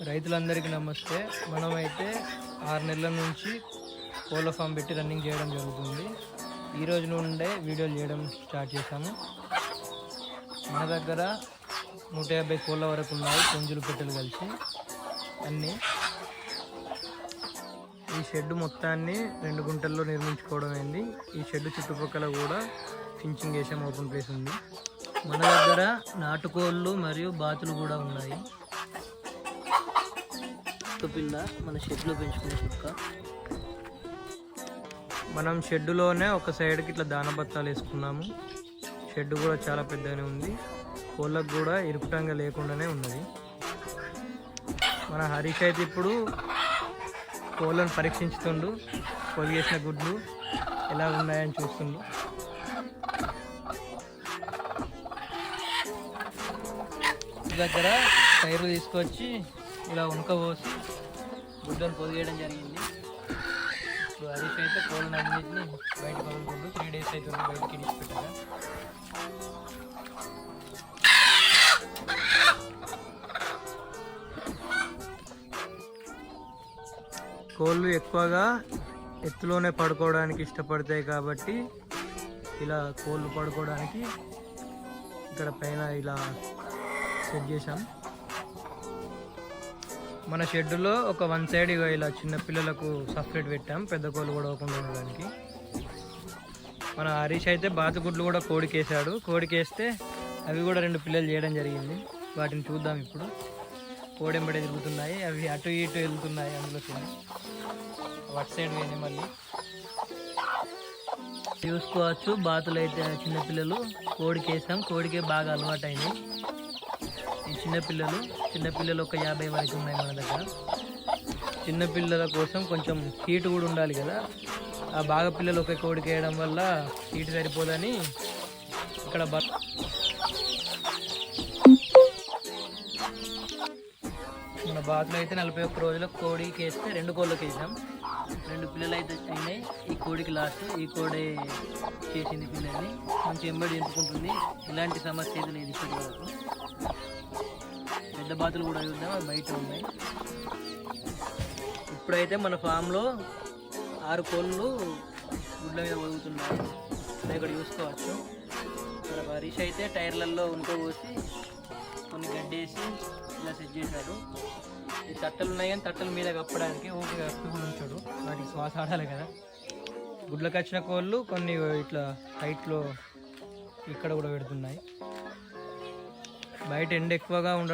రైతులందరికీ నమస్తే. మనమైతే 6 నెలల నుంచి కోళ్ళ ఫామ్ పెట్టి రన్నింగ్ చేయడం జరుగుతుంది. ఈ రోజు నుండే వీడియోలు చేయడం స్టార్ట్ చేశాము. మన దగ్గర 150 కోళ్ళ వరకు ఉన్నాయి, పుంజులు పెట్టెలు కలిసి అన్నీ. ఈ షెడ్ మొత్తాన్ని 2 గుంటల్లో నిర్మించుకోవడం అయింది. ఈ షెడ్ చుట్టుపక్కల కూడా ఫించింగ్ వేసాం, ఓపెన్ ప్లేస్ ఉంది. మన దగ్గర నాటుకోళ్ళు మరియు బాతులు కూడా ఉన్నాయి. పిల్ల మన షెడ్లో పెంచుకునే కుక్క. మనం షెడ్డులోనే ఒక సైడ్కి ఇట్లా దానబత్తాలు వేసుకున్నాము. షెడ్ కూడా చాలా పెద్దగానే ఉంది. కోళ్ళకు కూడా ఇరుకుటంగా లేకుండానే ఉన్నది. మన హరీష్ అయితే ఇప్పుడు కోళ్ళను పరీక్షించుతుండు. పొలిగేసిన గుడ్లు ఎలా ఉన్నాయని చూస్తుండు. దగ్గర టైర్లు తీసుకొచ్చి ఇలా ఉనకపోసి గుడ్డను పొదిగేయడం జరిగింది. ఇప్పుడు హరీష్ అయితే కోళ్ళను అన్నింటినీ బయట పడుకుంటూ 3 డేస్ అవుతుంది బయటకి ఇడిచిపెట్టాక. కోళ్ళు ఎక్కువగా ఎత్తులోనే పడుకోవడానికి ఇష్టపడతాయి కాబట్టి ఇలా కోళ్ళు పడుకోవడానికి ఇక్కడ పైన ఇలా సెట్ చేసాం. మన షెడ్డులో ఒక 1 సైడ్ ఇలా చిన్న పిల్లలకు సపరేట్ పెట్టాం, పెద్ద కోళ్ళు కూడా అవ్వకుండా ఉండడానికి. మన హరీష్ అయితే బాతుగుడ్లు కూడా కోడికేసాడు. కోడికేస్తే అవి కూడా 2 పిల్లలు చేయడం జరిగింది. వాటిని చూద్దాం ఇప్పుడు. కోడెంబడే తిరుగుతున్నాయి, అవి అటు ఇటు వెళ్తున్నాయి. అందులో అటు సైడ్ పోయినాయి. మళ్ళీ చూసుకోవచ్చు, బాతులు అయితే చిన్నపిల్లలు. కోడికేసాం, కోడికే బాగా అలవాటు అయినాయి. ఈ చిన్నపిల్లలు ఒక 50 వరకు ఉన్నాయి మన దగ్గర. చిన్నపిల్లల కోసం కొంచెం హీట్ కూడా ఉండాలి కదా. ఆ బాగా పిల్లలు ఒక కోడికి వేయడం వల్ల హీట్ సరిపోదని ఇక్కడ మన బాతులు అయితే 41 రోజులకు కోడికి వేస్తే 2 కోళ్ళకి వేసాం. 2 పిల్లలు అయితే అయినాయి. ఈ కోడికి లాస్ట్. ఈ కోడి చేసింది పిల్లల్ని మంచి ఎంబడి ఎంపుకుంటుంది. ఇలాంటి సమస్య అయితే లేదు ఇప్పటి వరకు. పెద్ద బాతులు కూడా చూద్దాం, అవి బయట ఉన్నాయి. ఇప్పుడైతే మన ఫామ్లో 6 కోళ్ళు గుడ్ల మీద ఒదుగుతున్నాయి. ఇక్కడ చూసుకోవచ్చు. ఇక్కడ హరీష్ అయితే టైర్లలో ఉనుకోపోసి కొన్ని గడ్డేసి ఇలా సెట్ చేశాడు. ఈ తట్టలు ఉన్నాయి కానీ తట్టల మీద కప్పడానికి ఊపిరి కప్పి కూడా ఉంచాడు. వాటికి శ్వాస ఆడాలి కదా. గుడ్లకు వచ్చిన కోళ్ళు కొన్ని ఇట్లా హైట్లో ఇక్కడ కూడా పెడుతున్నాయి. బయట ఎండ ఎక్కువగా ఉండడం